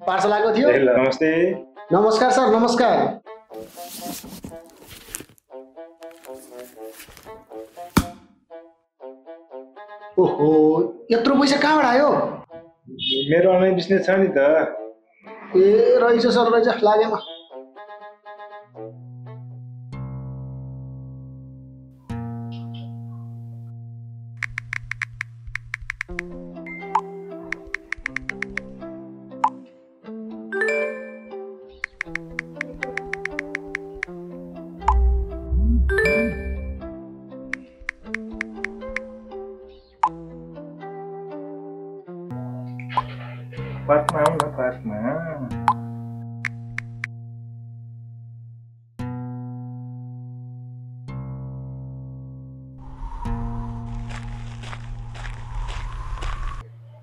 Parcel आएको थियो। नमस्ते। नमस्कार सर, नमस्कार। ओहो, यत्रो पैसा कहाँबाट आयो? मेरो अनलाइन बिजनेस छ नि त। ए रहेछ सर, रहेछ, लागेन। पार्कमा आउँ न, पार्कमा।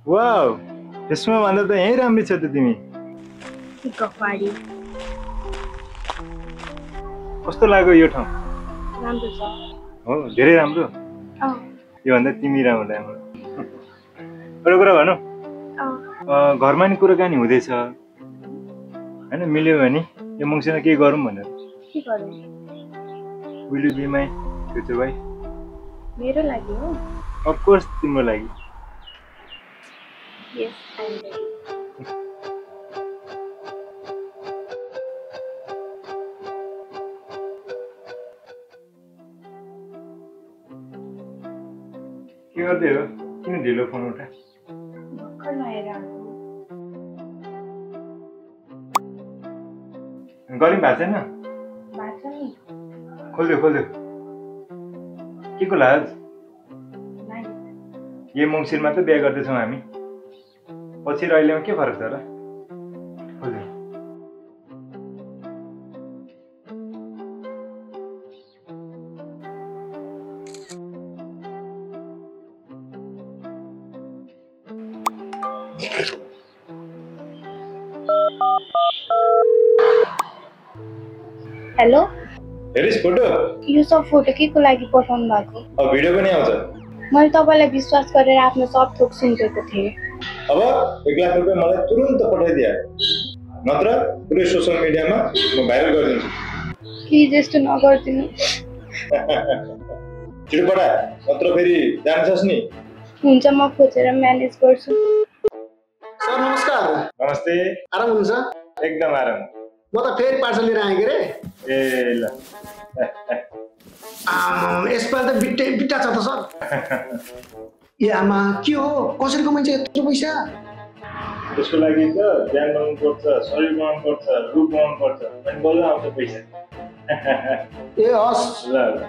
वाउ, यसमा भन्दा त यही राम्रो छ त। तिमी कस्तो लाग्यो यो ठाउँ? राम्रो छ। हो, धेरै राम्रो। योभन्दा तिमी राम्रो लाग्यो। एउटा कुरा भनौँ, घरमा नि कुराकानी हुँदैछ होइन? मिल्यो भने यो मङ्सिरमा केही गरौँ भनेर। के गरौँ? Will you be my future wife? मेरो लागि हो? अफकोर्स तिम्रो लागि। Yes, I am ready. के गर्दै हो? किन ढिलो फोन उठा? भर्खर नुहाएर आएको। गरिम भएको छैन? भएको छ नि। खोल्दियो खोल्दियो। के को लाज? यही मङ्सिरमा त बिहा गर्दैछौँ हामी। पछि र अहिलेमा के फरक छ र? खोल्दियो। हेलो, हेरिस् फोटो? यो सब फोटो के को लागि पठाउनु भएको? अब भिडियो पनि आउँछ। मैले तपाईँलाई विश्वास गरेर आफ्नो सब थोक सुनेको थिएँ। अब 1 लाख रुपियाँ मलाई तुरुन्त पठाइदिए, नत्र पुरै सोसियल मिडियामा म भाइरल गरिदिन्छु। प्लिज यस्तो नगरिदिनु। छिटो पढा, नत्र फेरि जान्छस् नि। हुन्छ, म खोजेर म्यानेज गर्छु। सर नमस्कार। नमस्ते। आराम हुनुहुन्छ? एकदम आराम। म त फेरि पार्सल लिएर आएँ के रे। ए ल, यसपालि त बिट्टा छ त सर। ए आमा, के हो? कसरी कमाइन्छ यत्रो पैसा? त्यसको लागि त ज्यान बनाउनु पर्छ, शरीर बनाउनु पर्छ, रूप बनाउनु पर्छ, अनि बल्ल आउँछ पैसा। ए हस्। ल ल।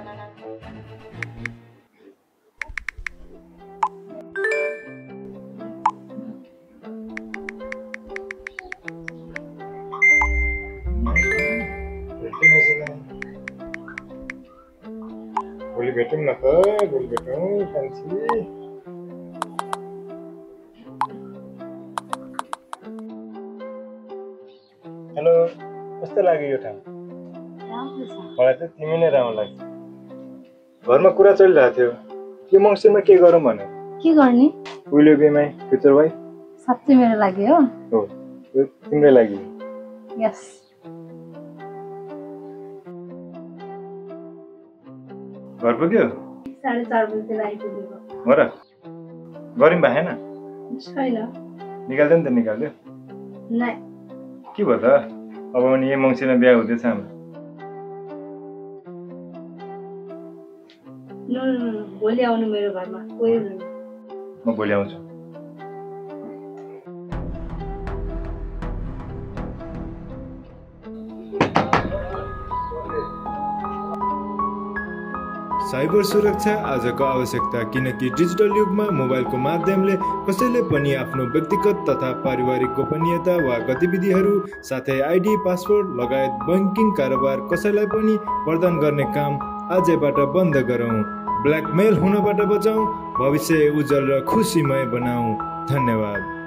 भोलि भेटौँ न त, भोलि भेटौँ कान्छी। हेलो, कस्तो लाग्यो यो ठाउँ? मलाई त तिमी नै राम्रो लाग्छ। घरमा कुरा चलिरहेको थियो, यो मङ्सिरमा के गरौँ भनेर। के गर्ने? Will you be my future wife? साँच्चै मेरो लागि हो? हो, यो तिम्रै लागि। यस। घर पुग्यो? 4:30 बजेतिर आइपुगेको। हो र? गरिम भएन? छैन। निकाल्दै नि त निकाल्यो। नाइ। के भयो त? अब पनि यही मङ्सिरमा बिहा हुँदैछ हाम्रो। भोलि आउनु मेरो घरमा, कोही हुनुहुन्न। म भोलि आउँछु। साइबर सुरक्षा आजको आवश्यकता, किनकि डिजिटल युगमा मोबाइलको माध्यमले कसैले पनि आफ्नो व्यक्तिगत तथा पारिवारिक गोपनीयता वा गतिविधिहरू साथै आइडी, पासवर्ड लगायत बैंकिङ कारोबार कसैलाई पनि प्रदान गर्ने काम आजैबाट बन्द गरौँ। ब्ल्याकमेल हुनबाट बचाउँ, भविष्य उज्जवल र खुशीमय बनाऊ। धन्यवाद।